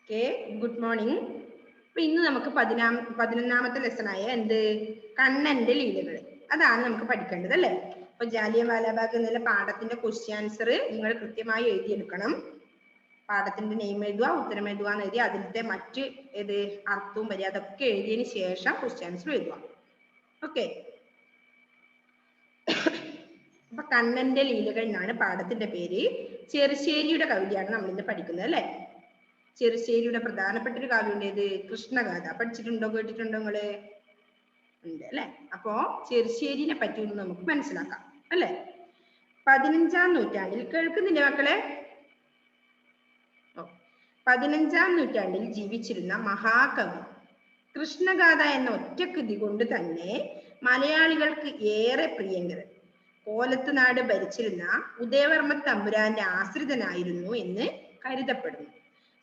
Okay, good morning. അപ്പൊ ഇന്ന് നമുക്ക് 11ാമത്തെ ലെസണായ എന്ത് കണ്ണന്റെ ലീലകൾ അതാണ് നമുക്ക് പഠിക്കേണ്ടത് അല്ലേ. അപ്പൊ ജാലിയൻവാലാബാഗ് എന്നുള്ള പാഠത്തിന്റെ ക്വസ്റ്റ്യൻ ആൻസർ നിങ്ങൾ കൃത്യമായി എഴുതിയെടുക്കണം. പാഠത്തിന്റെ നെയിം എഴുതുക, ഉത്തരം എഴുതുക എന്ന് എഴുതി അതിലത്തെ മറ്റ് ഏത് അർത്ഥവും വരിക അതൊക്കെ എഴുതിയതിന് ശേഷം ക്വസ്റ്റ്യൻ ആൻസർ എഴുതുക. ഓക്കെ, അപ്പൊ കണ്ണന്റെ ലീലകൾ എന്നാണ് പാഠത്തിന്റെ പേര്. ചെറുശ്ശേരിയുടെ കവിതയാണ് നമ്മൾ ഇന്ന് പഠിക്കുന്നത് അല്ലെ. ചെറുശ്ശേരിയുടെ പ്രധാനപ്പെട്ട ഒരു കാവ്യമുണ്ട്, ഏത് കൃഷ്ണഗാഥ. പഠിച്ചിട്ടുണ്ടോ, കേട്ടിട്ടുണ്ടോ നിങ്ങള്? ഉണ്ട് അല്ലെ. അപ്പോ ചെറുശ്ശേരിനെ പറ്റി ഒന്ന് നമുക്ക് മനസ്സിലാക്കാം അല്ലെ. 15ാം നൂറ്റാണ്ടിൽ കേൾക്കുന്നില്ലേ മക്കളെ? 15ാം നൂറ്റാണ്ടിൽ ജീവിച്ചിരുന്ന മഹാകവി കൃഷ്ണഗാഥ എന്ന ഒറ്റക്കൃതി കൊണ്ട് തന്നെ മലയാളികൾക്ക് ഏറെ പ്രിയങ്കരൻ. കോലത്തുനാട് ഭരിച്ചിരുന്ന ഉദയവർമ്മ തമ്പുരാന്റെ ആശ്രിതനായിരുന്നു എന്ന് കരുതപ്പെടുന്നു.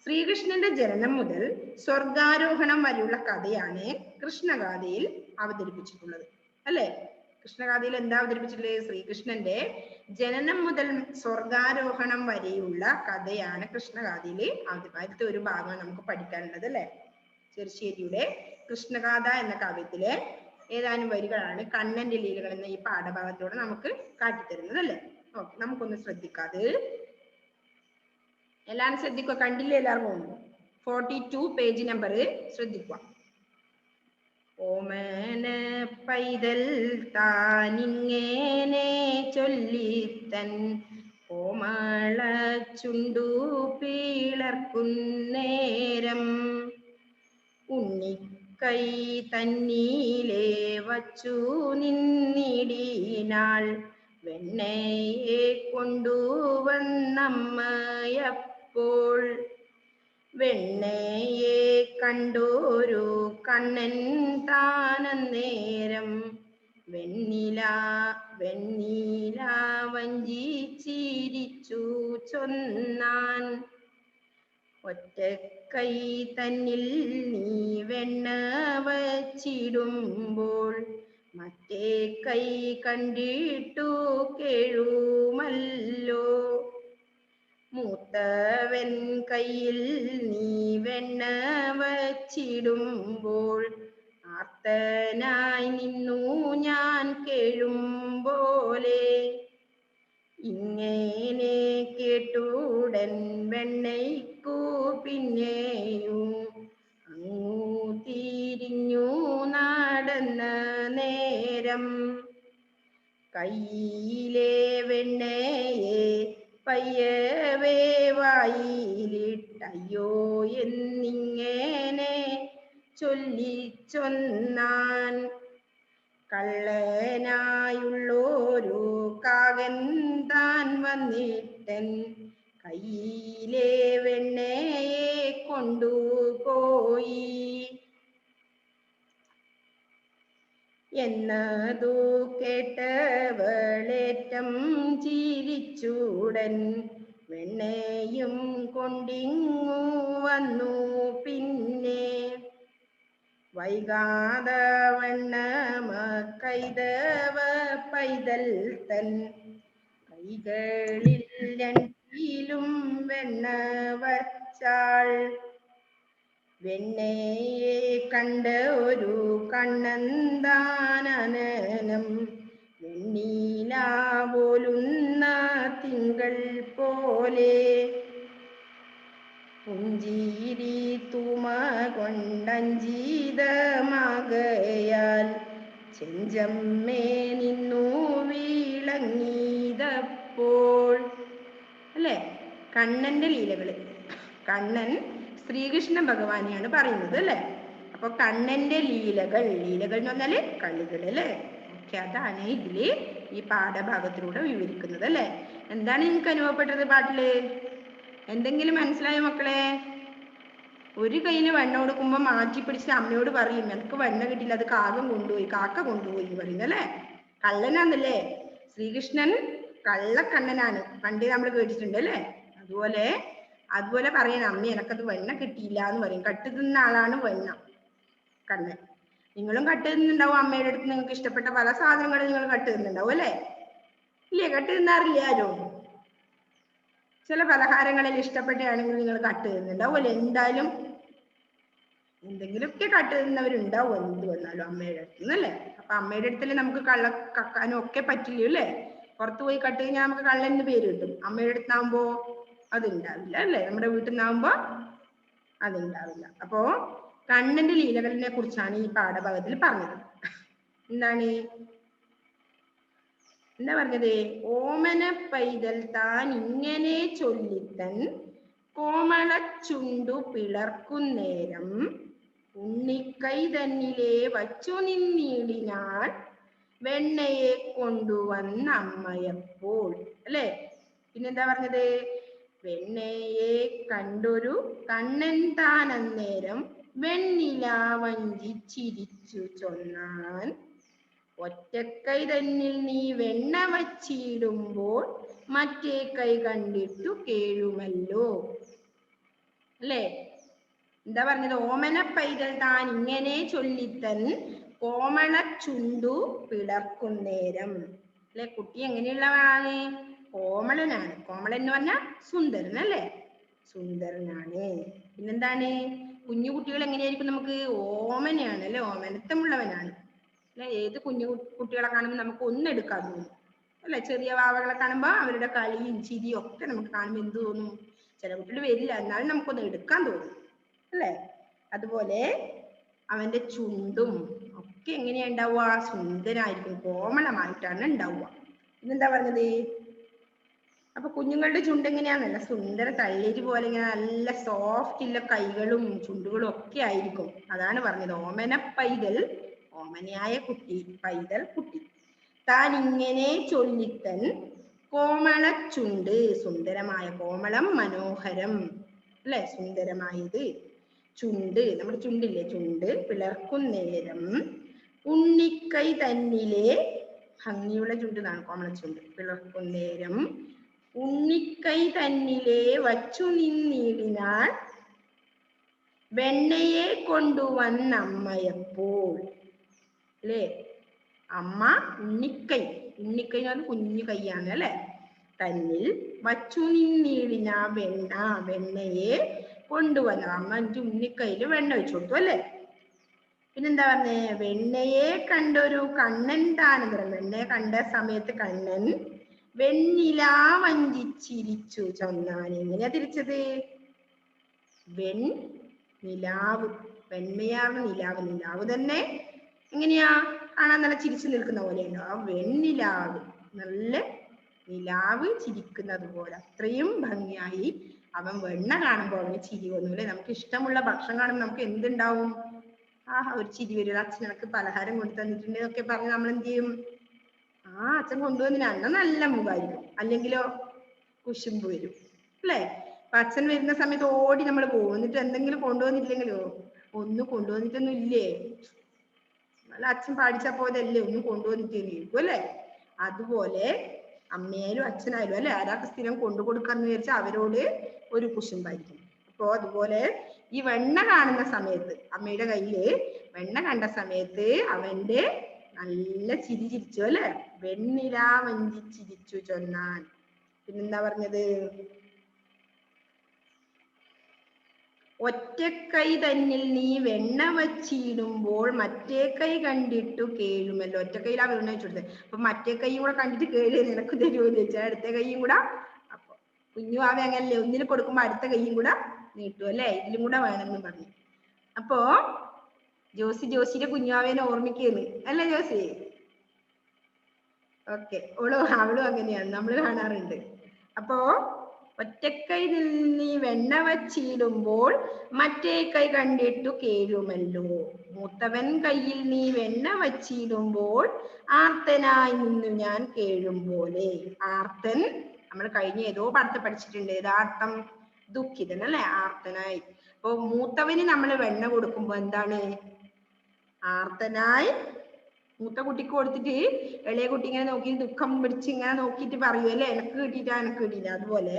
ശ്രീകൃഷ്ണന്റെ ജനനം മുതൽ സ്വർഗാരോഹണം വരെയുള്ള കഥയാണ് കൃഷ്ണഗാഥയിൽ അവതരിപ്പിച്ചിട്ടുള്ളത് അല്ലെ. കൃഷ്ണഗാഥയിൽ എന്താ അവതരിപ്പിച്ചിട്ടുള്ളത്? ശ്രീകൃഷ്ണന്റെ ജനനം മുതൽ സ്വർഗാരോഹണം വരെയുള്ള കഥയാണ് കൃഷ്ണഗാഥയിൽ അതിലത്തെ ഒരു ഭാഗം നമുക്ക് പഠിക്കാനുള്ളത് അല്ലെ. ചെറുശ്ശേരിയുടെ കൃഷ്ണഗാഥ എന്ന കാവ്യത്തിലെ ഏതാനും വരികളാണ് കണ്ണന്റെ ലീലകൾ എന്ന ഈ പാഠഭാഗത്തോടെ നമുക്ക് കാട്ടിത്തരുന്നത് അല്ലെ. ഓക്കെ, നമുക്കൊന്ന് ശ്രദ്ധിക്കാതെ എല്ലാരും ശ്രദ്ധിക്കുക. കണ്ടില്ലേ എല്ലാവർക്കും? 42 പേജ് നമ്പർ ശ്രദ്ധിക്കുക. ഓമന പൈതൽ താനിങ്ങനെ ചൊല്ലിത്തൻ കോമള ചുണ്ടു പിളർക്കുന്നേരം ഉണ്ണിക്കൈ തന്നീലേ വച്ചു നിന്നിടിനാൾ വെണ്ണയെ കൊണ്ടുവന്നമ്മയപ്പോൾ വെണ്ണയെ കണ്ടോരു കണ്ണൻ താനന്നേരം വെണ്ണില വഞ്ചിച്ചിരിച്ചു ചൊന്നാൻ ഒറ്റക്കൈ തന്നിൽ നീ വെണ്ണ വച്ചിടുമ്പോൾ മറ്റേ കൈ കണ്ടിട്ടു കേഴുമല്ലോ. മൂത്തവൻ കയ്യിൽ നീ വെണ്ണ വച്ചിടുമ്പോൾ ആർത്തനായി നിന്നു ഞാൻ കേഴുമ്പോലെ. ഇങ്ങനെ കേട്ടുടൻ വെണ്ണയ്ക്കു പിന്നെയും അങ്ങു തിരിഞ്ഞു നടന്ന നേരം കയ്യിലെ വെണ്ണയെ പയ്യവേ വായിലിട്ടയ്യോ എന്നിങ്ങനെ ചൊല്ലിച്ചൊന്നാൻ കള്ളനായുള്ളൊരു കാകൻ താൻ വന്നിട്ടൻ കയ്യിലെ വെണ്ണയെ കൊണ്ടുപോയി എന്നതു കേട്ടവളേറ്റം ചിരിച്ചുടൻ വെണ്ണയും കൊണ്ടിങ്ങു വന്നു. പിന്നെ വൈകാത വണ്ണമ കൈതവ പൈതൽ തൻ കൈകളിൽ രണ്ടിലും വെണ്ണ വച്ചാൾ വെണ്ണയെ കണ്ട ഒരു കണ്ണന്താനനം വെണ്ണീല പോലുന്ന തിങ്കൾ പോലെ പുഞ്ചിരി തൂമ കൊണ്ടഞ്ചീതമാകയാൽ ചെഞ്ചമ്മേ നിന്നു വീളങ്ങിയതപ്പോൾ അല്ലെ. കണ്ണന്റെ ലീലകള്, കണ്ണൻ ശ്രീകൃഷ്ണ ഭഗവാനെയാണ് പറയുന്നത് അല്ലെ. അപ്പൊ കണ്ണന്റെ ലീലകൾ എന്ന് പറഞ്ഞാല് കളികൾ അല്ലെ. ഓക്കെ, അതാണ് ഇതില് ഈ പാഠഭാഗത്തിലൂടെ വിവരിക്കുന്നത് അല്ലെ. എന്താണ് നിങ്ങൾക്ക് അനുഭവപ്പെട്ടത് പാട്ടില്? എന്തെങ്കിലും മനസ്സിലായോ മക്കളെ? ഒരു കയ്യില് വെണ്ണ കൊടുക്കുമ്പോ മാറ്റി പിടിച്ചിട്ട് അമ്മയോട് പറയും എനിക്ക് വെണ്ണ കിട്ടില്ല, അത് കാക്ക കൊണ്ടുപോയി പറയുന്നത് അല്ലെ. കള്ളനാന്നല്ലേ ശ്രീകൃഷ്ണൻ, കള്ളക്കണ്ണനാണ്. പണ്ട് നമ്മൾ കേട്ടിട്ടുണ്ട് അല്ലെ. അതുപോലെ പറയണം അമ്മ എനക്കത് വെണ്ണ കിട്ടിയില്ല എന്ന് പറയും. കട്ട് തിന്ന ആളാണ് വെണ്ണ കണ്ണൻ. നിങ്ങളും കട്ട് തിന്നുണ്ടാവും. അമ്മയുടെ അടുത്ത് നിങ്ങൾക്ക് ഇഷ്ടപ്പെട്ട പല സാധനങ്ങളും നിങ്ങൾ കട്ട് തിന്നുണ്ടാവും അല്ലെ. ഇല്ലേ? കട്ട് തിന്നാറില്ല ആരും? ചില പലഹാരങ്ങളിൽ ഇഷ്ടപ്പെട്ടാണെങ്കിൽ നിങ്ങൾ കട്ട് ചെയ്യുന്നുണ്ടാവും അല്ലെ? എന്തായാലും എന്തെങ്കിലുമൊക്കെ കട്ട് ചെയ്യുന്നവരുണ്ടാവും എന്ത് വന്നാലും അമ്മയുടെ അടുത്ത് അല്ലേ? അപ്പൊ അമ്മയുടെ അടുത്തല്ലേ നമുക്ക് കള്ള കക്കാനും ഒക്കെ പറ്റില്ലയോ അല്ലേ? പുറത്തു പോയി കട്ട് കഴിഞ്ഞാൽ നമുക്ക് കള്ളന് പേര് കിട്ടും. അമ്മയുടെ അടുത്താകുമ്പോ അതുണ്ടാവില്ല അല്ലേ? നമ്മുടെ വീട്ടിൽ നിന്നാകുമ്പോ അതുണ്ടാവില്ല. അപ്പോ കണ്ണന്റെ ലീലകളിനെ കുറിച്ചാണ് ഈ പാഠഭാഗത്തിൽ പറഞ്ഞത്. എന്താണ് എന്താ പറഞ്ഞത്? ഓമന പൈതൽ താൻ ഇങ്ങനെ ചൊല്ലിത്തൻ കോമള ചുണ്ടു പിളർക്കുന്നേരം ഉണ്ണിക്കൈ തന്നിലെ വച്ചു നിന്നിടിനാൾ വെണ്ണയെ കൊണ്ടുവന്ന അമ്മയപ്പോൾ അല്ലേ? പിന്നെന്താ പറഞ്ഞത്? വെണ്ണയെ കണ്ടൊരു കണ്ണൻ താൻ അന്നേരം വെണ്ണില വഞ്ചിച്ചിരിച്ചു ചൊന്നാൻ ഒറ്റക്കൈ തന്നിൽ നീ വെണ്ണ വച്ചിടുമ്പോൾ മറ്റേ കൈ കണ്ടിട്ടു കേഴുമല്ലോ അല്ലേ? എന്താ പറഞ്ഞത്? ഓമന പൈതൽ താൻ ഇങ്ങനെ ചൊല്ലിത്തൻ കോമള ചുണ്ടു പിളർക്കുന്നേരം അല്ലെ? കുട്ടി എങ്ങനെയുള്ളവനാണ്? കോമളനാണ്. കോമളൻ എന്ന് പറഞ്ഞാൽ സുന്ദരൻ അല്ലേ? സുന്ദരനാണ്. പിന്നെന്താണ്? കുഞ്ഞു കുട്ടികൾ എങ്ങനെയായിരിക്കും? നമുക്ക് ഓമനയാണ് അല്ലെ? ഓമനത്തമുള്ളവനാണ് അല്ലെ? ഏത് കുഞ്ഞു കുട്ടികളെ കാണുമ്പോൾ നമുക്ക് ഒന്നെടുക്കാൻ തോന്നും അല്ലെ? ചെറിയ വാവകളെ കാണുമ്പോൾ അവരുടെ കളിയും ചിരിയും ഒക്കെ നമുക്ക് കാണുമ്പോൾ എന്ത് തോന്നും? ചില കുട്ടികൾ വരില്ല, എന്നാലും നമുക്കൊന്ന് എടുക്കാൻ തോന്നും അല്ലേ? അതുപോലെ അവന്റെ ചുണ്ടും ഒക്കെ എങ്ങനെയാ ഉണ്ടാവുക? സുന്ദരായിരിക്കും, കോമളമായിട്ടാണ് ഉണ്ടാവുക. ഇതെന്താ പറഞ്ഞത്? അപ്പൊ കുഞ്ഞുങ്ങളുടെ ചുണ്ട് എങ്ങനെയാന്നല്ല, സുന്ദര തള്ളേരി പോലെ ഇങ്ങനെ നല്ല സോഫ്റ്റ് ഉള്ള കൈകളും ചുണ്ടുകളും ഒക്കെ ആയിരിക്കും. അതാണ് പറഞ്ഞത് ഓമന പൈതൽ, ഓമനയായ കുട്ടി, പൈതൽ കുട്ടി. താൻ ഇങ്ങനെ ചൊല്ലിത്തൻ കോമള ചുണ്ട്, സുന്ദരമായ, കോമളം മനോഹരം അല്ലെ? സുന്ദരമായത് ചുണ്ട്, നമ്മുടെ ചുണ്ടില്ലേ, ചുണ്ട് പിളർക്കുന്നേരം ഉണ്ണിക്കൈ തന്നിലെ, ഭംഗിയുള്ള ചുണ്ടാണ് കോമള ചുണ്ട്, പിളർക്കുന്നേരം ഉണ്ണിക്കൈ തന്നിലെ വച്ചു നിന്നിടിനാൾ വെണ്ണയെ കൊണ്ടുവന്ന അമ്മയപ്പോൾ അല്ലേ? അമ്മ ഉണ്ണിക്കൈ, ഉണ്ണിക്കൈ എന്ന് പറഞ്ഞാൽ കുഞ്ഞു കൈയാണ് അല്ലെ? തന്നിൽ വച്ചു നിന്നിടിന വെണ്ണ, വെണ്ണയെ കൊണ്ടുവന്ന അമ്മ എൻ്റെ ഉണ്ണിക്കൈയില് വെണ്ണ വെച്ചു കൊടുത്തു അല്ലേ? പിന്നെന്താ പറഞ്ഞേ? വെണ്ണയെ കണ്ടൊരു കണ്ണൻ താൻ, വെണ്ണയെ കണ്ട സമയത്ത് കണ്ണൻ വെണ്ണില വഞ്ചിച്ചിരിച്ചു ചൊന്നാൻ. എങ്ങനെയാ തിരിച്ചത്? വെൺ നിലാവ്, വെണ്മയാർന്ന നിലാവ്, നിലാവ് തന്നെ എങ്ങനെയാ കാണാൻ? നല്ല ചിരിച്ചു നിൽക്കുന്ന പോലെയുണ്ടോ? ആ വെണ്ണിലാവ്, നല്ല നിലാവ് ചിരിക്കുന്നത് പോലെ അത്രയും ഭംഗിയായി അവൻ വെണ്ണ കാണുമ്പോൾ അവന് ചിരി വന്നു അല്ലെ? നമുക്ക് ഇഷ്ടമുള്ള ഭക്ഷണം കാണുമ്പോൾ നമുക്ക് എന്തുണ്ടാവും? ഒരു ചിരി വരും. അച്ഛൻ എനിക്ക് പലഹാരം കൊണ്ടു തന്നിട്ടുണ്ട് എന്നൊക്കെ പറഞ്ഞ് നമ്മൾ എന്ത് ചെയ്യും? അച്ഛൻ കൊണ്ടുവന്നില്ല, അന്ന നല്ല മുഖമായിരിക്കും. അല്ലെങ്കിലോ കുശുമ്പ് വരും അല്ലേ? അപ്പൊ അച്ഛൻ വരുന്ന സമയത്ത് ഓടി നമ്മൾ പോകും. എന്നിട്ട് എന്തെങ്കിലും കൊണ്ടുവന്നിട്ടില്ലെങ്കിലോ, ഒന്നും കൊണ്ടുവന്നിട്ടൊന്നും ഇല്ലേ, നല്ല അച്ഛൻ പാടിച്ച പോലെയല്ലേ, ഒന്നും കൊണ്ടുവന്നിട്ടേക്കും അല്ലേ? അതുപോലെ അമ്മയായാലും അച്ഛനായാലും അല്ലെ, ആരാൾക്ക് സ്ഥിരം കൊണ്ടു കൊടുക്കാന്ന് വിചാരിച്ചാൽ അവരോട് ഒരു കുശുമ്പായിരിക്കും. അപ്പോ അതുപോലെ ഈ വെണ്ണ കാണുന്ന സമയത്ത്, അമ്മയുടെ കയ്യില് വെണ്ണ കണ്ട സമയത്ത് അവന്റെ നല്ല ചിരി ചിരിച്ചു അല്ലെ? വെണ്ണില വഞ്ചിച്ചിരിച്ചു ചൊന്നാൻ. പിന്നെന്താ പറഞ്ഞത്? ഒറ്റക്കൈ തന്നിൽ നീ വെണ്ണ വച്ചിടുമ്പോൾ മറ്റേ കൈ കണ്ടിട്ടു കേഴുമല്ലോ. ഒറ്റക്കൈയിലാ വെണ്ണ വെച്ചു കൊടുത്തത്. അപ്പൊ മറ്റേ കൈയും കൂടെ കണ്ടിട്ട് കേഴ് നിനക്ക് തരുമെന്ന് വെച്ചാൽ അടുത്ത കൈയും കൂടെ, അപ്പൊ കുഞ്ഞു ആവ അങ്ങനല്ലേ, ഒന്നിന് കൊടുക്കുമ്പോ അടുത്ത കൈയും കൂടെ നീട്ടും അല്ലെ? ഇതിലും കൂടെ വേണമെന്ന് പറഞ്ഞു. അപ്പോ ജോസിയുടെ കുഞ്ഞാവേനെ ഓർമ്മിക്കുന്നു അല്ലേ ജോസി? ഓക്കെ, അവളും അങ്ങനെയാണ്, നമ്മൾ കാണാറുണ്ട്. അപ്പോ ഒറ്റക്കൈ നീ വെണ്ണ വച്ചിടുമ്പോൾ മറ്റേ കൈ കണ്ടിട്ടു കേഴുമല്ലോ. മൂത്തവൻ കയ്യിൽ നീ വെണ്ണ വച്ചിടുമ്പോൾ ആർത്തനായി നിന്നു ഞാൻ കേഴും പോലെ. ആർത്തൻ നമ്മൾ കഴിഞ്ഞ ഏതോ പാഠത്തെ പഠിച്ചിട്ടുണ്ട്. ഏതാർത്ഥം? ദുഃഖിതൻ അല്ലെ? ആർത്തനായി. അപ്പൊ മൂത്തവന് നമ്മൾ വെണ്ണ കൊടുക്കുമ്പോ എന്താണ്? ആർത്തനായി മൂത്ത കുട്ടിക്ക് കൊടുത്തിട്ട് ഇളയ കുട്ടി ഇങ്ങനെ നോക്കി ദുഃഖം പിടിച്ച് ഇങ്ങനെ നോക്കിയിട്ട് പറയൂ അല്ലെ, എനക്ക് കിട്ടിയിട്ടാ എനക്ക് കിട്ടിയില്ല. അതുപോലെ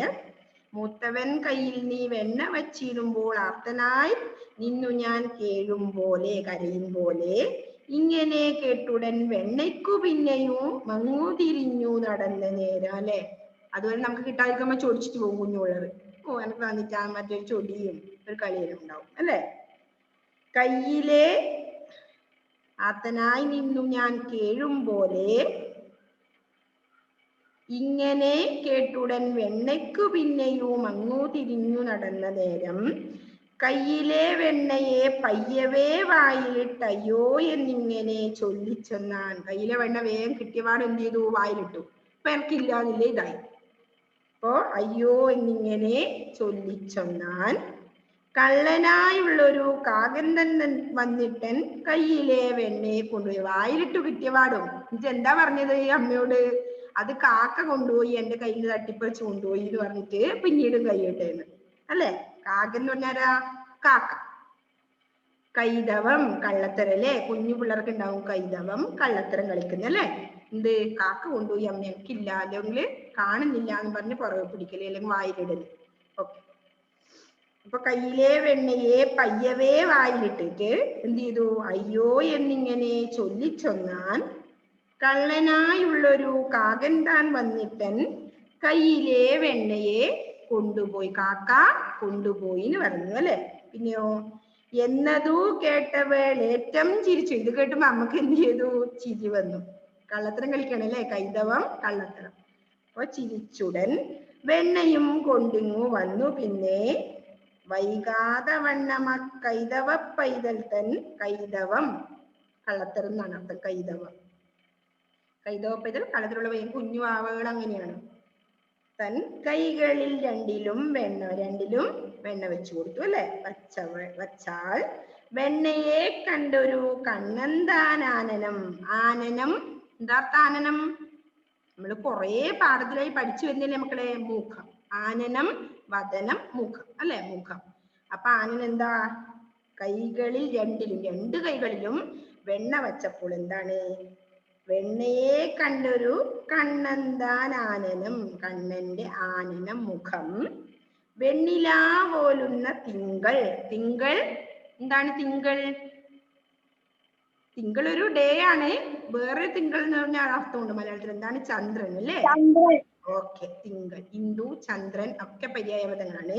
മൂത്തവൻ കയ്യിൽ നീ വെണ്ണ വച്ചിടുമ്പോൾ ആർത്തനായി നിന്നു ഞാൻ കേഴും പോലെ, കരയും പോലെ. ഇങ്ങനെ കേട്ടുടൻ വെണ്ണയ്ക്കു പിന്നെയും മങ്ങു തിരിഞ്ഞു നടന്ന നേരം അല്ലെ? അതുവരെ നമുക്ക് കിട്ടാതിരിക്കുമ്പോൾ ചോദിച്ചിട്ട് പോകും കുഞ്ഞുപിള്ളേർ. ഓ എനിക്ക് തന്നിട്ടാ മറ്റൊരു ചൊടിയും ഒരു കളിയെല്ലാം ഉണ്ടാവും അല്ലേ. കയ്യിലെ ആത്തനായി നിന്നു ഞാൻ കേഴും പോലെ ഇങ്ങനെ കേട്ടുടൻ വെണ്ണയ്ക്കു പിന്നെയും അങ്ങു തിരിഞ്ഞു നടന്ന നേരം കയ്യിലെ വെണ്ണയെ പയ്യവേ വായിലിട്ടയ്യോ എന്നിങ്ങനെ ചൊല്ലിച്ചൊന്നാൻ. കയ്യിലെ വെണ്ണ വേഗം കിട്ടിയപാട് എന്ത് ചെയ്തു? വായിലിട്ടു. അപ്പൊ എനിക്കില്ലാതില്ല ഇതായി. അപ്പോ അയ്യോ എന്നിങ്ങനെ ചൊല്ലിച്ചൊന്നാൻ കള്ളനായുള്ളൊരു കാകൻ തന്നെ വന്നിട്ടൻ കയ്യിലെ വെണ്ണയെ കൊണ്ടുപോയി. വായിലിട്ടു കിട്ടിയപാടും എന്താ പറഞ്ഞത് ഈ അമ്മയോട്? അത് കാക്ക കൊണ്ടുപോയി എന്റെ കയ്യിൽ തട്ടിപ്പറിച്ച് കൊണ്ടുപോയി എന്ന് പറഞ്ഞിട്ട് പിന്നീടും കൈയിട്ടേന്ന് അല്ലെ. കാകൻ എന്ന് പറഞ്ഞാരാ? കാക്ക. കൈതവം കള്ളത്തരല്ലേ. കുഞ്ഞു പിള്ളേർക്ക് ഉണ്ടാവും കൈതവം, കള്ളത്തരം കളിക്കുന്നല്ലേ. എന്ത്? കാക്ക കൊണ്ടുപോയി അമ്മ എനിക്കില്ല, അല്ലെങ്കിൽ കാണുന്നില്ല എന്ന് പറഞ്ഞ് പുറകെ പിടിക്കല്, അല്ലെങ്കിൽ വായിലിടല്. ഓക്കെ. അപ്പൊ കയ്യിലെ വെണ്ണയെ പയ്യവേ വായിലിട്ടിട്ട് എന്ത് ചെയ്തു? അയ്യോ എന്നിങ്ങനെ ചൊല്ലിച്ചൊന്നാൻ കള്ളനായുള്ളൊരു കാകൻ താൻ വന്നിട്ടൻ കയ്യിലെ വെണ്ണയെ കൊണ്ടുപോയി. കാക്ക കൊണ്ടുപോയി എന്ന് പറഞ്ഞു അല്ലെ. പിന്നെയോ എന്നതു കേട്ടവൾ ഏറ്റം ചിരിച്ചു. ഇത് കേട്ടുമ്പോ അമ്മക്ക് എന്ത് ചെയ്തു? ചിരി വന്നു. കള്ളത്തരം കളിക്കണം അല്ലെ. കൈതവം കള്ളത്തരം. അപ്പൊ ചിരിച്ചുടൻ വെണ്ണയും കൊണ്ടിങ്ങു വന്നു. പിന്നെ വൈകാതെ വണ്ണമ കൈതവ പൈതൽ തൻ. കൈതവം കള്ളത്തരം എന്നാണ് അർത്ഥം. കൈതവം കൈതവ പൈതൽ കള്ളത്തിലുള്ള കുഞ്ഞു ആവകൾ അങ്ങനെയാണ്. തൻ കൈകളിൽ രണ്ടിലും വെണ്ണ വെച്ചു കൊടുത്തു അല്ലെ. വച്ചാൽ വെണ്ണയെ കണ്ടൊരു കണ്ണന്താനാനനം. ആനനം എന്താർത്ഥ? ആനനം നമ്മൾ കുറെ പാഠത്തിലായി പഠിച്ചു വരുന്നില്ലേ മക്കളെ? മുഖം. ആനനം, വദനം, മുഖം അല്ലെ. മുഖം. അപ്പൊ ആനനം എന്താ? കൈകളിൽ രണ്ട് കൈകളിലും വെണ്ണ വച്ചപ്പോൾ എന്താണ്? വെണ്ണയെ കണ്ടൊരു കണ്ണന്താനാനനം. കണ്ണന്റെ ആനനം മുഖം. വെണ്ണിലാ പോലുന്ന തിങ്കൾ. തിങ്കൾ എന്താണ്? തിങ്കൾ തിങ്കൾ ഒരു ഡേ ആണ്. വേറെ തിങ്കൾ എന്ന് പറഞ്ഞാൽ അർത്ഥമുണ്ട് മലയാളത്തിൽ. എന്താണ്? ചന്ദ്രൻ അല്ലേ. ഓക്കെ. തിങ്കൾ, ഇന്ദു, ചന്ദ്രൻ ഒക്കെ പര്യായപദങ്ങളാണ്.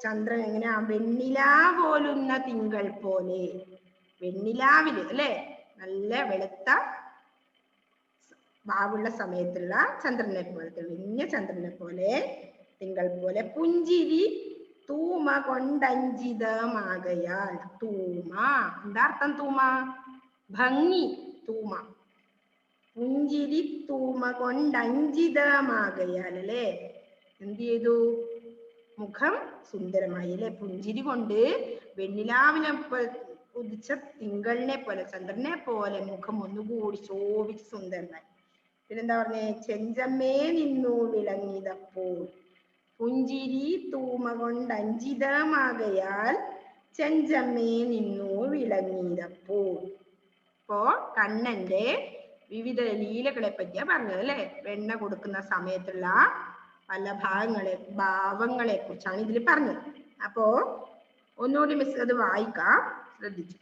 ചന്ദ്രൻ എങ്ങനെയാ? വെണ്ണിലാ പോലുന്ന തിങ്കൾ പോലെ. വെണ്ണിലാവില് അല്ലെ, നല്ല വെളുത്ത വാവുള്ള സമയത്തുള്ള ചന്ദ്രനെ പോലെ, തെളിഞ്ഞ ചന്ദ്രനെ പോലെ, തിങ്കൾ പോലെ പുഞ്ചിരി തൂമ കൊണ്ടഞ്ചിതമാകയാൽ. തൂമ എന്താ അർത്ഥം? തൂമ ഭംഗി. തൂമ പുഞ്ചിരി തൂമ കൊണ്ടഞ്ചിതമാകയാൽ അല്ലെ. എന്ത് ചെയ്തു? മുഖം സുന്ദരമായി അല്ലെ. പുഞ്ചിരി കൊണ്ട് വെണ്ണിലാവിനെ ഉദിച്ച തിങ്കളിനെ പോലെ, ചന്ദ്രനെ പോലെ മുഖം ഒന്നുകൂടി ശോഭിച്ച് സുന്ദരനായി. പിന്നെന്താ പറഞ്ഞേ? ചെഞ്ചമ്മേ നിന്നു വിളങ്ങിയതപ്പോൾ. പുഞ്ചിരി തൂമ കൊണ്ടഞ്ചിതമാകയാൽ ചെഞ്ചമ്മേ നിന്നു വിളങ്ങിയതപ്പോൾ. ഇപ്പോ കണ്ണന്റെ വിവിധ ലീലകളെ പറ്റിയാ പറഞ്ഞത് അല്ലെ. വെണ്ണ കൊടുക്കുന്ന സമയത്തുള്ള പല ഭാവങ്ങളെ കുറിച്ചാണ് ഇതിൽ പറഞ്ഞത്. അപ്പോ ഒന്നുകൂടി മിസ് അത് വായിക്കാം, ശ്രദ്ധിച്ചു.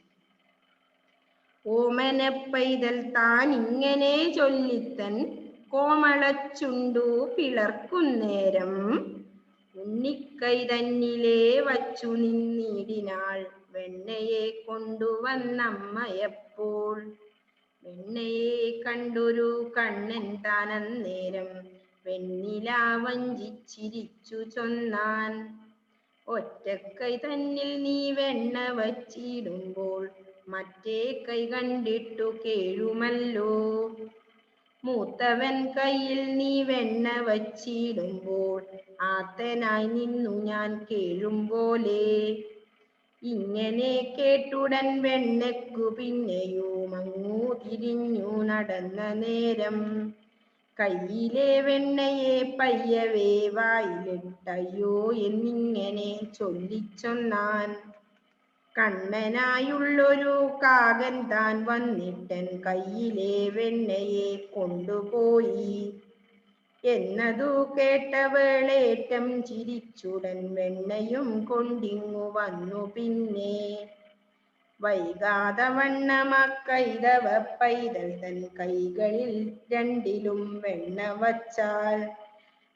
ഓമന പൈതൽ താൻ ഇങ്ങനെ ചൊല്ലിത്തൻ കോമളച്ചുണ്ടു പിളർക്കുന്നേരം ഉണ്ണിക്കൈ തന്നിലേ വച്ചു നിന്നിടിനാൾ വെണ്ണയെ കൊണ്ടുവന്നമ്മയപ്പോൾ. വെണ്ണയെ കണ്ടൊരു കണ്ണൻ താനന്നേരം വെണ്ണില വഞ്ചിച്ചിരിച്ചു ചൊന്നാൻ. ഒറ്റക്കൈ തന്നിൽ നീ വെണ്ണ വച്ചിടുമ്പോൾ മറ്റേ കൈ കണ്ടിട്ടു കേഴുമല്ലോ. മൂത്തവൻ കയ്യിൽ നീ വെണ്ണ വച്ചിടുമ്പോൾ ആത്തനായി നിന്നു ഞാൻ കേഴും പോലെ. ഇങ്ങനെ കേട്ടുടൻ വെണ്ണയ്ക്കു പിന്നെയും അങ്ങു തിരിഞ്ഞു നടന്ന നേരം കയ്യിലെ വെണ്ണയെ പയ്യവേ വായിലിട്ടയ്യോ എന്നിങ്ങനെ ചൊല്ലിച്ചൊന്നാൻ. കണ്ണനായുള്ളൊരു കാകൻ താൻ വന്നിട്ടൻ കയ്യിലെ വെണ്ണയെ കൊണ്ടുപോയി. എന്നതു കേട്ടവളേറ്റം ചിരിച്ചുടൻ വെണ്ണയും കൊണ്ടിങ്ങു വന്നു. പിന്നെ വൈകാതെ വണ്ണമ കൈതവ പൈതൽ തൻ കൈകളിൽ രണ്ടിലും വെണ്ണ വച്ചാൽ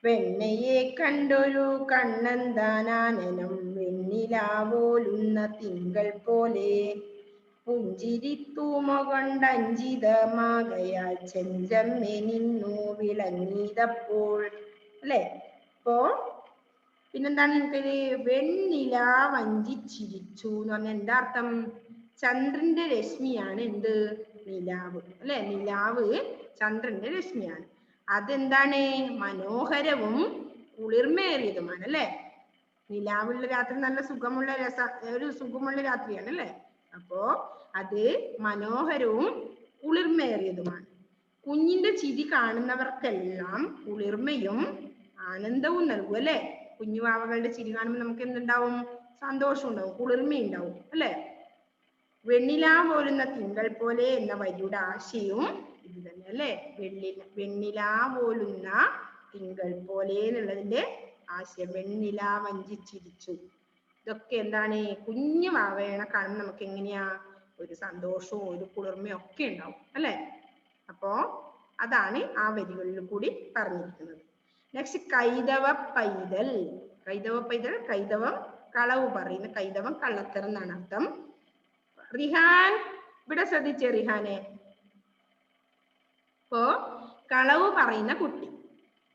വെണ്ണയെ കണ്ടൊരു കണ്ണന്താനാനനം വെണ്ണിലാവോലുന്ന തിങ്കൾ പോലെ പുഞ്ചിരിത്തൂമ കൊണ്ടഞ്ചിതമാകയാൽ ചെഞ്ചമ്മെ നിന്നു വിളങ്ങിയതപ്പോൾ. അല്ലെ? അപ്പോ പിന്നെന്താണ് നമുക്കൊരു വെണ്ണിലാ വഞ്ചിച്ചിരിച്ചു എന്ന് പറഞ്ഞാൽ എന്താ അർത്ഥം? ചന്ദ്രന്റെ രശ്മിയാണ് എന്ത്? നിലാവ്. അല്ലെ? നിലാവ് ചന്ദ്രന്റെ രശ്മിയാണ്. അതെന്താണ്? മനോഹരവും കുളിർമേറിയതുമാണ്. അല്ലെ? നിലാവുള്ള രാത്രി നല്ല സുഖമുള്ള ഒരു സുഖമുള്ള രാത്രിയാണ്. അല്ലെ? അപ്പോ അത് മനോഹരവും കുളിർമേറിയതുമാണ്. കുഞ്ഞിന്റെ ചിരി കാണുന്നവർക്കെല്ലാം കുളിർമയും ആനന്ദവും നൽകും. അല്ലെ? കുഞ്ഞുവാവകളുടെ ചിരി കാണുമ്പോൾ നമുക്ക് എന്തുണ്ടാവും? സന്തോഷം ഉണ്ടാവും, കുളിർമയുണ്ടാവും. അല്ലെ? വെണ്ണിലാ പോലുന്ന തിങ്കൾ പോലെ എന്ന വരിയുടെ ആശയവും ഇത് തന്നെ. അല്ലെ? വെണ്ണിലാ പോലുന്ന തിങ്കൾ പോലെ എന്നുള്ളതിന്റെ ആശയം. വെണ്ണിലാ വഞ്ചിച്ചിരിച്ചു. ഇതൊക്കെ എന്താണ്? കുഞ്ഞു വാവേണ കാണുമ്പോൾ നമുക്ക് എങ്ങനെയാ? ഒരു സന്തോഷവും ഒരു കുളിർമയും ഒക്കെ ഉണ്ടാവും. അല്ലെ? അപ്പോ അതാണ് ആ വരികളിൽ കൂടി പറഞ്ഞിരിക്കുന്നത്. നെക്സ്റ്റ് കൈതവ പൈതൽ. കൈതവ പൈതൽ, കൈതവം കളവ് പറയുന്ന, കൈതവം കള്ളത്തരം എന്നാണ് അർത്ഥം. റിഹാൻ ഇവിടെ ശ്രദ്ധിച്ചേ റിഹാനെ. ഇപ്പോ കളവ് പറയുന്ന കുട്ടി.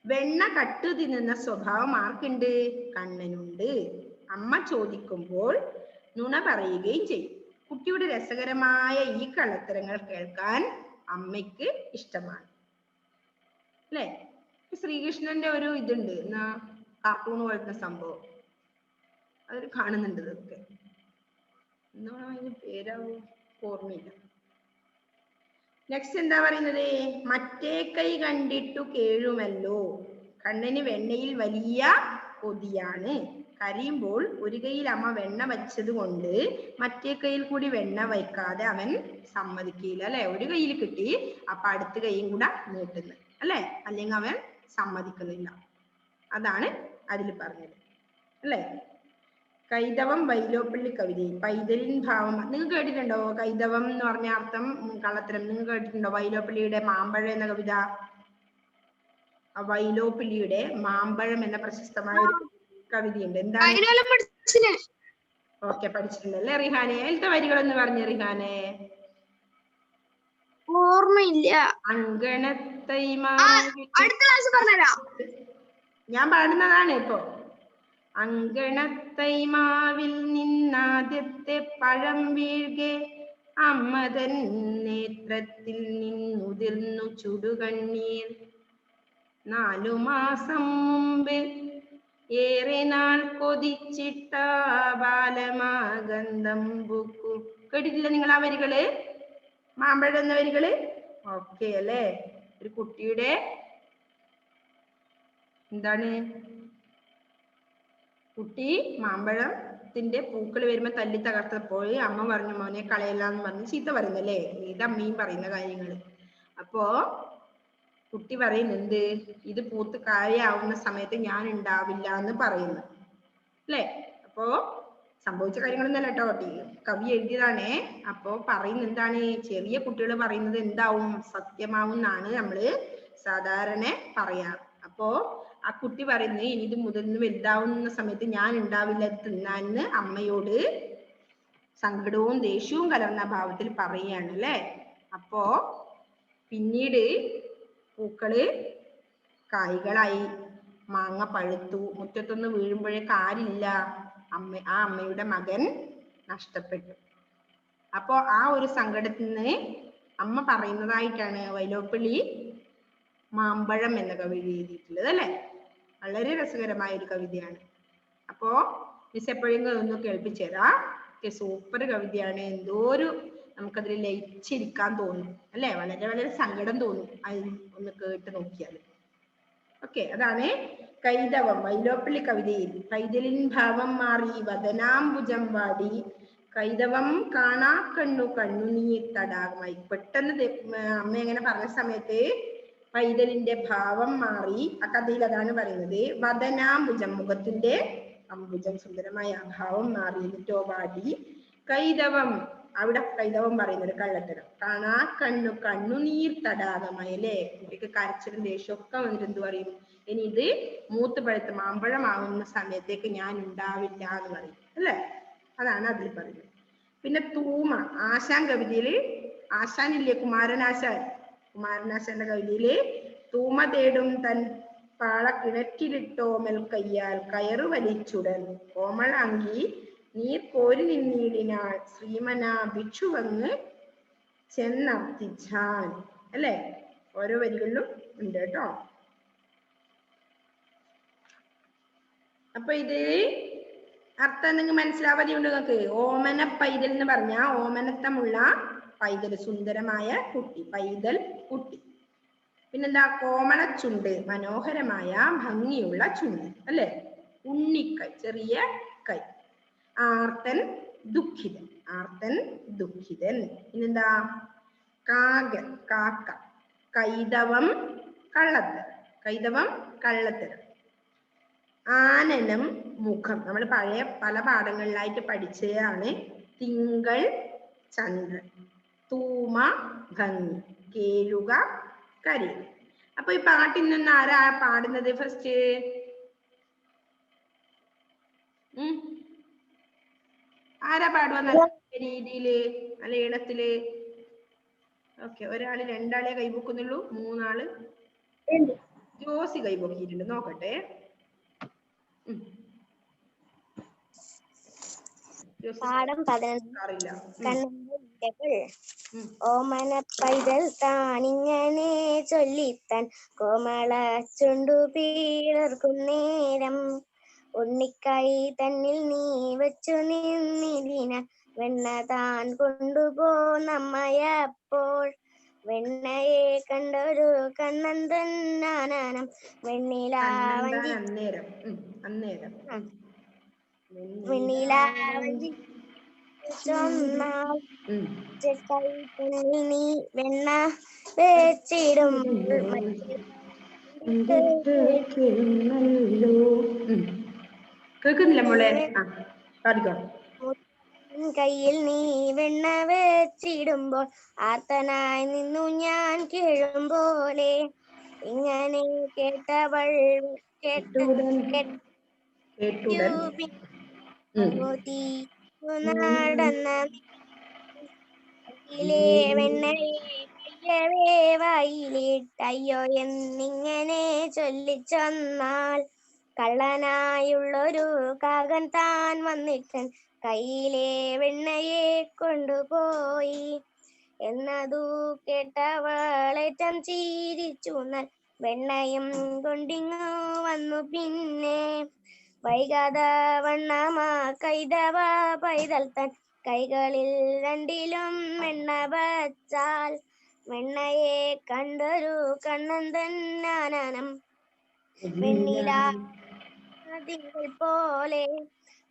വെണ്ണ കട്ടു തിന്നുന്ന സ്വഭാവം ആർക്കുണ്ട്? കണ്ണനുണ്ട്. അമ്മ ചോദിക്കുമ്പോൾ നുണ പറയുകയും ചെയ്യും. കുട്ടിയുടെ രസകരമായ ഈ കള്ളത്തരങ്ങൾ കേൾക്കാൻ അമ്മയ്ക്ക് ഇഷ്ടമാണ്. അല്ലെ? ശ്രീകൃഷ്ണന്റെ ഒരു ഇതുണ്ട്, എന്നാ കാർട്ടൂൺ പോലത്തെ സംഭവം, അതിൽ കാണുന്നുണ്ട് ഇതൊക്കെ. എന്താണ് അതിന് പേരാവും ഓർമ്മയില്ല. നെക്സ്റ്റ് എന്താ പറയുന്നത്? മറ്റേ കൈ കണ്ടിട്ടു കേഴുമല്ലോ. കണ്ണന് വെണ്ണയിൽ വലിയ കൊതിയാണ്. കരയുമ്പോൾ ഒരു കൈയിൽ അമ്മ വെണ്ണ വച്ചത് കൊണ്ട് മറ്റേ കൈയിൽ കൂടി വെണ്ണ വയ്ക്കാതെ അവൻ സമ്മതിക്കില്ല. അല്ലെ? ഒരു കൈയിൽ കിട്ടി, അപ്പൊ അടുത്ത കൈയും കൂടെ നീട്ടുന്നു. അല്ലെ? അല്ലെങ്കിൽ അവൻ സമ്മതിക്കുന്നില്ല. അതാണ് അതിൽ പറഞ്ഞത്. അല്ലെ? കൈതവം വൈലോപ്പള്ളി കവിതയിൽ പൈതലിൻ ഭാവം. നിങ്ങൾ കേട്ടിട്ടുണ്ടോ? കൈതവം എന്ന് പറഞ്ഞ അർത്ഥം കള്ളത്തരം. നിങ്ങൾ കേട്ടിട്ടുണ്ടോ? വൈലോപ്പള്ളിയുടെ മാമ്പഴം എന്ന കവിത. വൈലോപ്പള്ളിയുടെ മാമ്പഴം എന്ന പ്രശസ്തമായ ഒരു കവിതയുണ്ട്. എന്താണ്? ഓക്കെ, പഠിച്ചിട്ടുണ്ടല്ലേ റിഹാനെ? അതിലത്തെ വരികളൊന്ന് പറഞ്ഞ റിഹാനെ. ഓർമ്മയില്ല. ഞാൻ പാടുന്നതാണ് ഇപ്പോ. അങ്കണത്തൈമാവിൽ നിന്നാദ്യത്തെ പഴം വീഴ്കെ അമ്മതൻ നേത്രത്തിൽ നിന്നുതിർന്നു ചുടുകണ്ണീർ. 4 മാസം മുമ്പ് ഏറെ നാൾ കൊതിച്ചിട്ട ബാലമാഗന്ധം ബുക്കു. കേട്ടിട്ടില്ല നിങ്ങൾ ആ വരികള്? മാമ്പഴം എന്ന വരികള്. ഓക്കെ അല്ലേ? ഒരു കുട്ടിയുടെ എന്താണ്? കുട്ടി മാമ്പഴത്തിന്റെ പൂക്കൾ വരുമ്പോ തല്ലി തകർത്തപ്പോൾ അമ്മ പറഞ്ഞു മോനെ കളയല്ലാന്ന് പറഞ്ഞ് ചീത്ത പറയുന്നല്ലേ? ഇത് അമ്മയും പറയുന്ന കാര്യങ്ങള്. അപ്പോ കുട്ടി പറയുന്നുണ്ട്, ഇത് പൂത്ത് കായാവുന്ന സമയത്ത് ഞാൻ ഉണ്ടാവില്ല എന്ന് പറയുന്നു. അല്ലേ? അപ്പോ സംഭവിച്ച കാര്യങ്ങളൊന്നല്ല കേട്ടോ, കവി എഴുതിയതാണേ. അപ്പോ പറയുന്ന എന്താണ്? ചെറിയ കുട്ടികൾ പറയുന്നത് എന്താവും? സത്യമാവും എന്നാണ് നമ്മള് സാധാരണ പറയാറ്. അപ്പോ ആ കുട്ടി പറയുന്നത് ഇനി ഇത് മുതിർന്ന് വലുതാവുന്ന സമയത്ത് ഞാൻ ഉണ്ടാവില്ല തിന്നാന്ന് അമ്മയോട് സങ്കടവും ദേഷ്യവും കലർന്ന ഭാവത്തിൽ പറയുകയാണ്. അല്ലെ? അപ്പോ പിന്നീട് പൂക്കള് കായ്കളായി, മാങ്ങ പഴുത്തു, മുറ്റത്തൊന്ന് വീഴുമ്പോഴേക്ക് ആരില്ല? ആ അമ്മയുടെ മകൻ നഷ്ടപ്പെട്ടു. അപ്പോ ആ ഒരു സങ്കടത്തിൽ നിന്ന് അമ്മ പറയുന്നതായിട്ടാണ് വൈലോപ്പള്ളി മാമ്പഴം എന്ന കവിത എഴുതിയിട്ടുള്ളത്. അല്ലെ? വളരെ രസകരമായ ഒരു കവിതയാണ്. അപ്പോ മിസ് എപ്പോഴെങ്കിലും ഒന്ന് കേൾപ്പിച്ചേരാ. സൂപ്പർ കവിതയാണ്. എന്തോ ഒരു നമുക്കതിൽ ലയിച്ചിരിക്കാൻ തോന്നും. അല്ലെ? വളരെ വളരെ സങ്കടം തോന്നും അത് ഒന്ന് കേട്ട് നോക്കിയാൽ. ഓക്കെ, അതാണ് കൈതവം വൈലോപ്പള്ളി കവിതയിൽ. പൈതലിൻ ഭാവം മാറി വദനാംബുജം വാടി കൈതവം കാണാ കണ്ണു കണ്ണുനീർ തടാകമായി. പെട്ടെന്ന് അമ്മ എങ്ങനെ പറഞ്ഞ സമയത്ത് പൈതലിന്റെ ഭാവം മാറി. ആ കഥയിൽ അതാണ് പറയുന്നത്. വദനാംബുജം, മുഖത്തിന്റെ അംബുജം, സുന്ദരമായ ഭാവം മാറി. എന്നിട്ടോ വാടി. കൈതവം അവിടെ കൈതവം പറയുന്നത് കള്ളത്തരം. കാണാ കണ്ണു കണ്ണുനീർ തടാകമായി അല്ലേ? കുട്ടിക്ക് കരച്ചിലും ദേഷ്യമൊക്കെ വന്നിട്ട് എന്ത് പറയും? ഇനി ഇത് മൂത്ത് പഴുത്ത് മാമ്പഴമാകുന്ന സമയത്തേക്ക് ഞാൻ ഉണ്ടാവില്ല എന്ന് പറയും അല്ലേ? അതാണ് അതിൽ പറയുന്നത്. പിന്നെ തൂമ, ആശാൻ കവിതയില് ആശാനില്ലേ കുമാരനാശാന്റെ കവിതയില് തൂമ തേടും തൻ പാള കിണറ്റിലിട്ടോമൽ കയ്യാൽ കയറു വലിച്ചുടൻ കോമളാങ്കി നീർ കോരി നിന്നീടിനാൾ ശ്രീമനാ ഭിക്ഷു വന്ന് ചെന്നർത്ഥിച്ചാൻ അല്ലെ? ഓരോ വരികളിലും ഉണ്ട് കേട്ടോ. അപ്പൊ ഇത് അർത്ഥം എന്തെങ്കിലും മനസ്സിലാവാതെയുണ്ട് നിങ്ങൾക്ക്? ഓമന പൈതൽ എന്ന് പറഞ്ഞ ഓമനത്തമുള്ള പൈതൽ, സുന്ദരമായ കുട്ടി, പൈതൽ കുട്ടി. പിന്നെന്താ? കോമളച്ചുണ്ട്, മനോഹരമായ ഭംഗിയുള്ള ചുണ്ട് അല്ലെ? ഉണ്ണിക്കൈ, ചെറിയ കൈ. ആർത്തൻ ദുഃഖിതൻ, ആർത്തൻ ദുഃഖിതൻ. പിന്നെന്താ? കാക്ക, കൈതവം കള്ളത്തരം, കൈതവം കള്ളത്തരം. ആനനം മുഖം, നമ്മൾ പഴയ പല പാഠങ്ങളിലായിട്ട് പഠിച്ചതാണ്. തിങ്കൾ ചന്ദ്രൻ, തൂമ ഭംഗി, കേഴുക കരയുക. അപ്പൊ ഈ പാട്ടിൽ നിന്ന് ആരാ പാടുന്നത് ഫസ്റ്റ്? ആരാ പാടുക നല്ല രീതിയില്, നല്ല ഈണത്തില്? ഓക്കെ, ഒരാള്, രണ്ടാളെ കൈപൊക്കുന്നുള്ളൂ, മൂന്നാള്. ജോസി കൈപൊക്കിയിട്ടുണ്ട്, നോക്കട്ടെ. പാഠം 11. ഓമന പൈതൽ താനിങ്ങനെ ചൊല്ലിത്താൻ കോമള ചുണ്ടു പിളർക്കുന്നേരം ഉണ്ണിക്കായി തന്നിൽ നീ വെച്ചു നിന്നിരിന വെണ്ണ താൻ കൊണ്ടുപോന്നമ്മയപ്പോൾ വെണ്ണയെ കണ്ടൊരു കണ്ണൻ തന്നാനം വെണ്ണിലാവഞ്ചി വെണ്ണിലാവഞ്ചി ചൊന്നാൽ നീ വെണ്ണ വെച്ചിടും കേൾക്കുന്നില്ല മോളെ? കയ്യിൽ നീ വെണ്ണ വെച്ചിടുമ്പോൾ ആർത്തനായി നിന്നു ഞാൻ കേഴുമ്പോലെ ഇങ്ങനെ കേട്ടവൾ നടന്ന വെണ്ണയെ വായിലിട്ടയ്യോ എന്നിങ്ങനെ ചൊല്ലിച്ചൊന്നാൽ കള്ളനായുള്ളൊരു കാകൻ താൻ വന്നിട്ടൻ കയ്യിലെ വെണ്ണയെ കൊണ്ടുപോയി എന്നതു കേട്ടവളേറ്റം ചിരിച്ചു വെണ്ണയും കൊണ്ടിങ്ങു വന്നു പിന്നെ വൈകാതെ വണ്ണമാ കൈതവ പൈതൽ തൻ കൈകളിൽ രണ്ടിലും വെണ്ണ വച്ചാൽ വെണ്ണയെ കണ്ടൊരു കണ്ണൻ തന്നാനം വെണ്ണിലാതികൾ പോലെ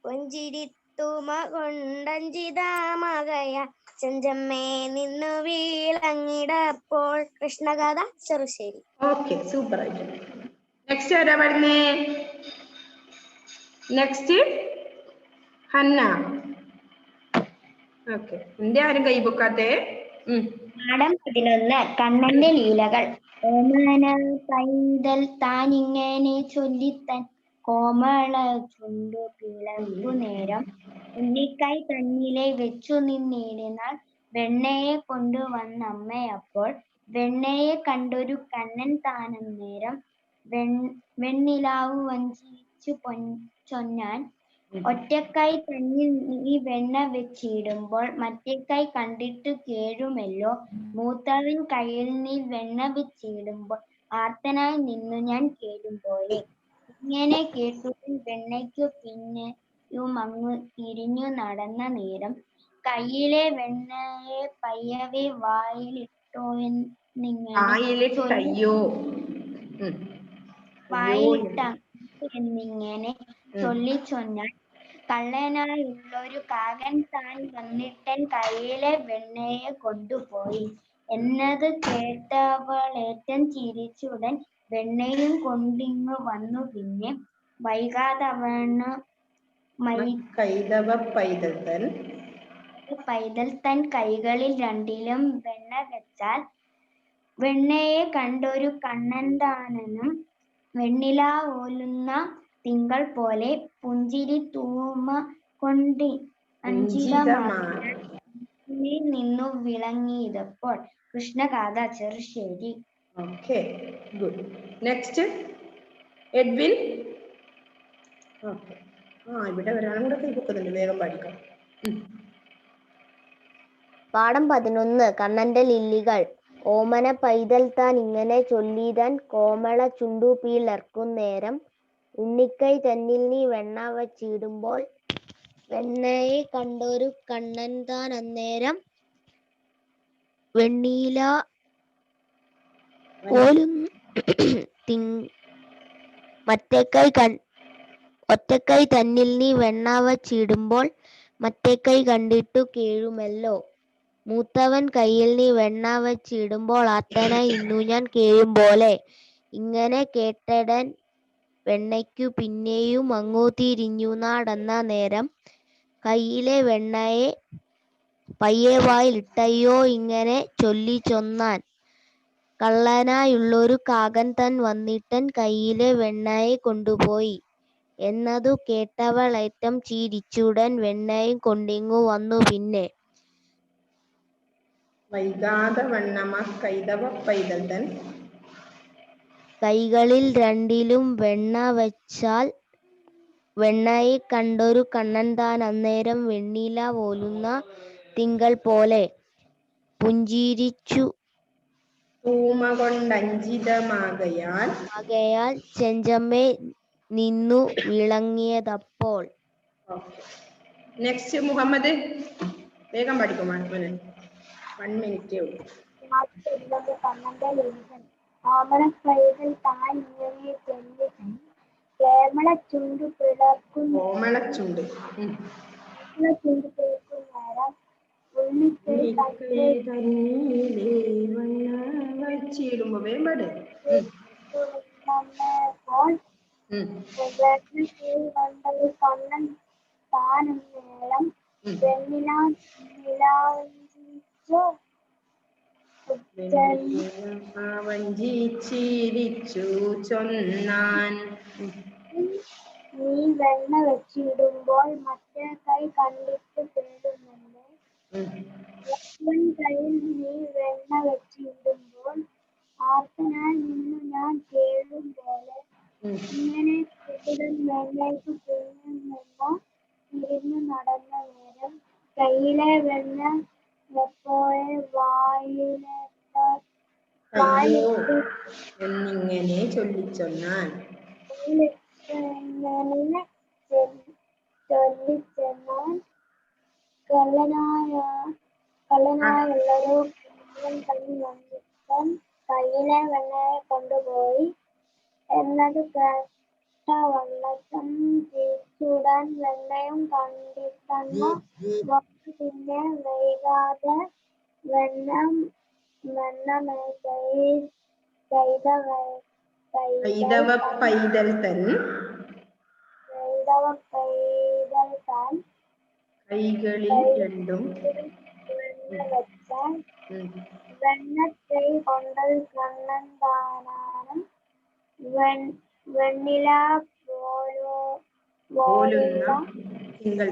കൊഞ്ചിരിത്തുമ കൊണ്ടഞ്ചിതാമകയ ചെഞ്ചമ്മേ നിന്നു വീളങ്ങിടപ്പോൾ. കൃഷ്ണഗാഥ, ചെറുശ്ശേരി. ഓക്കെ, സൂപ്പർ ആയിട്ട്. നെക്സ്റ്റ് ആരാ വരുന്നേ? Next Hannah. ഓക്കെ, എന്റെ ആരും കൈബുക്കാത്തെ? പാഠം 11. കണ്ണന്റെ ലീലകൾ. ഓമന പൈതൽ താനിങ്ങനെ ചൊല്ലിത്തൻ കോമള ചുണ്ടു പിളർപ്പു നേരം ഉണ്ണിക്കായ് തന്നിലെ വെച്ചു നിന്നിടുന്നാൾ വെണ്ണയെ കൊണ്ടുവന്നമ്മയപ്പോൾ വെണ്ണയെ കണ്ടൊരു കണ്ണൻ താനം നേരം വെണ്ണിലാവു വഞ്ചിച്ചു ചൊന്നാൻ ഒറ്റക്കൈ തന്നിൽ നീ വെണ്ണ വെച്ചിടുമ്പോൾ മറ്റേക്കൈ കണ്ടിട്ട് കേഴുമല്ലോ മൂത്തവൻ കയ്യിൽ നീ വെണ്ണ വെച്ചിടുമ്പോൾ ആർത്തനായി നിന്നു ഞാൻ കേഴുമ്പോലെ ഇങ്ങനെ കേട്ടുവൻ വെണ്ണയ്ക്കു പിന്നെയുമങ്ങു തിരിഞ്ഞു നടന്ന നേരം കയ്യിലെ വെണ്ണയെ പയ്യവേ വായിലിട്ടെന്നിങ്ങനെ ചൊല്ലിച്ചൊന്നാൽ കള്ളനായുള്ളൊരു കാകൻ താൻ വന്നിട്ടൻ കയ്യിലെ വെണ്ണയെ കൊണ്ടുപോയി എന്നത് കേട്ടവളേറ്റം ചിരിച്ചുടൻ വെണ്ണയും കൊണ്ടിങ്ങു വന്നു പിന്നെ വൈകാതവണ് കൈതവ പൈതൽ തൻ പൈതൽ തൻ കൈകളിൽ രണ്ടിലും വെണ്ണ വെച്ചാൽ വെണ്ണയെ കണ്ടൊരു കണ്ണന്താനനും വെണ്ണില ഓലുന്ന തിങ്കൾ പോലെ പുഞ്ചിരി തൂമ കൊണ്ട് അഞ്ചിതമായി നിന്നു വിളങ്ങിയതപ്പോൾ. Krishnagatha, Cherusseri. Okay, good. Next Edwin. Okay, ഇവിടെ ഒരാളും കൂടെ കൈപ്പൊക്കുന്നുണ്ട്, വേഗം പഠിക്കാം. പാഠം 11. കണ്ണന്റെ ലില്ലികൾ. ഓമന പൈതൽ താൻ ഇങ്ങനെ ചൊല്ലിതാൻ കോമള ചുണ്ടു പിളർക്കുന്നേരം ഉണ്ണിക്കൈ തന്നിൽ നീ വെണ്ണ വച്ചിടുമ്പോൾ വെണ്ണയെ കണ്ടൊരു കണ്ണൻ താൻ അന്നേരം വെണ്ണീല പോലും ഒറ്റക്കൈ തന്നിൽ നീ വെണ്ണ വച്ചിടുമ്പോൾ മറ്റേക്കൈ കണ്ടിട്ടു കേഴുമല്ലോ. മൂത്തവൻ കയ്യിൽ നീ വെണ്ണ വച്ചിടുമ്പോൾ ആർത്തനായി ഇന്നു ഞാൻ കേഴും പോലെ. ഇങ്ങനെ കേട്ടടൻ വെണ്ണയ്ക്കു പിന്നെയും അങ്ങു തിരിഞ്ഞു നടന്ന നേരം കയ്യിലെ വെണ്ണയെ പയ്യെ വായിലിട്ടയ്യോ ഇങ്ങനെ ചൊല്ലിച്ചൊന്നാൻ. കള്ളനായുള്ളൊരു കാകൻ തൻ വന്നിട്ടൻ കയ്യിലെ വെണ്ണയെ കൊണ്ടുപോയി. എന്നതു കേട്ടവൾ ഏറ്റം ചിരിച്ചുടൻ വെണ്ണയും കൊണ്ടിങ്ങു വന്നു. പിന്നെ വൈകാതെ വണ്ണമ കൈതവ പൈതൽ തൻ കൈകളിൽ രണ്ടിലും വെണ്ണ വെച്ചാൽ വെണ്ണയെ കണ്ടൊരു കണ്ണൻ താൻ അന്നേരം വെണ്ണില പോലുന്ന തിങ്കൾ പോലെ പുഞ്ചിരിച്ചു തൂമ കൊണ്ടഞ്ചിതമാകയാൽ ചെഞ്ചമ്മേ നിന്നു വിളങ്ങിയതപ്പോൾ. നെക്സ്റ്റ് മുഹമ്മദ്, വേഗം പഠിക്കും. 1 മിനിറ്റേ ഉള്ളൂ. കണ്ണന്റെ ലില്ലികൾ. ഓമന പൈതൽ താൻ ഇങ്ങനെ ചൊല്ലി കേമള ചുണ്ടു പിളർക്കുന്ന കോമളച്ചുണ്ട്. നേരം ഉണ്ണിക്കൈ വച്ചിടുമ്പോ വേമ്പട് കണ്ടത് കണ്ണൻ താനേളം വഞ്ചിച്ചിരിച്ചു ചൊന്നാൻ. നീ വെണ്ണ വെച്ചിടുമ്പോൾ മറ്റേ കൈ കണ്ടിട്ട് കേടുമല്ലോ. ലക്ഷ്മൺ കയ്യിൽ നീ വെണ്ണ വെച്ചിടുമ്പോൾ ആർത്തനായി നിന്നു ഞാൻ കേഴും പോലെ. ഇങ്ങനെ കേട്ടടൻ വെണ്ണയ്ക്കു പിന്നെയും തിരിഞ്ഞു നടന്ന നേരം കയ്യിലെ വെണ്ണ വെപ്പോയെ വായിലിട്ട് എന്നിങ്ങനെ ചൊല്ലിച്ചൊന്നാൻ. കള്ളനായുള്ളൊരു വന്നിട്ടൻ കയ്യിലെ വെണ്ണയെ കൊണ്ടുപോയി. എന്നതു കേട്ട വള്ളത്തൻ ചിരിച്ചുടൻ വെണ്ണയും കണ്ടിട്ടങ്ങു വന്നു. പിന്നെ വൈകാതെ കൈതവ പൈതൽ തൻ കൈകളിൽ രണ്ടും വെച്ചാൽ വെണ്ണക്കൈ കൊണ്ടത് കണ്ണൻ താനാനും വെണ്ണില പോലുള്ള തിങ്കൾ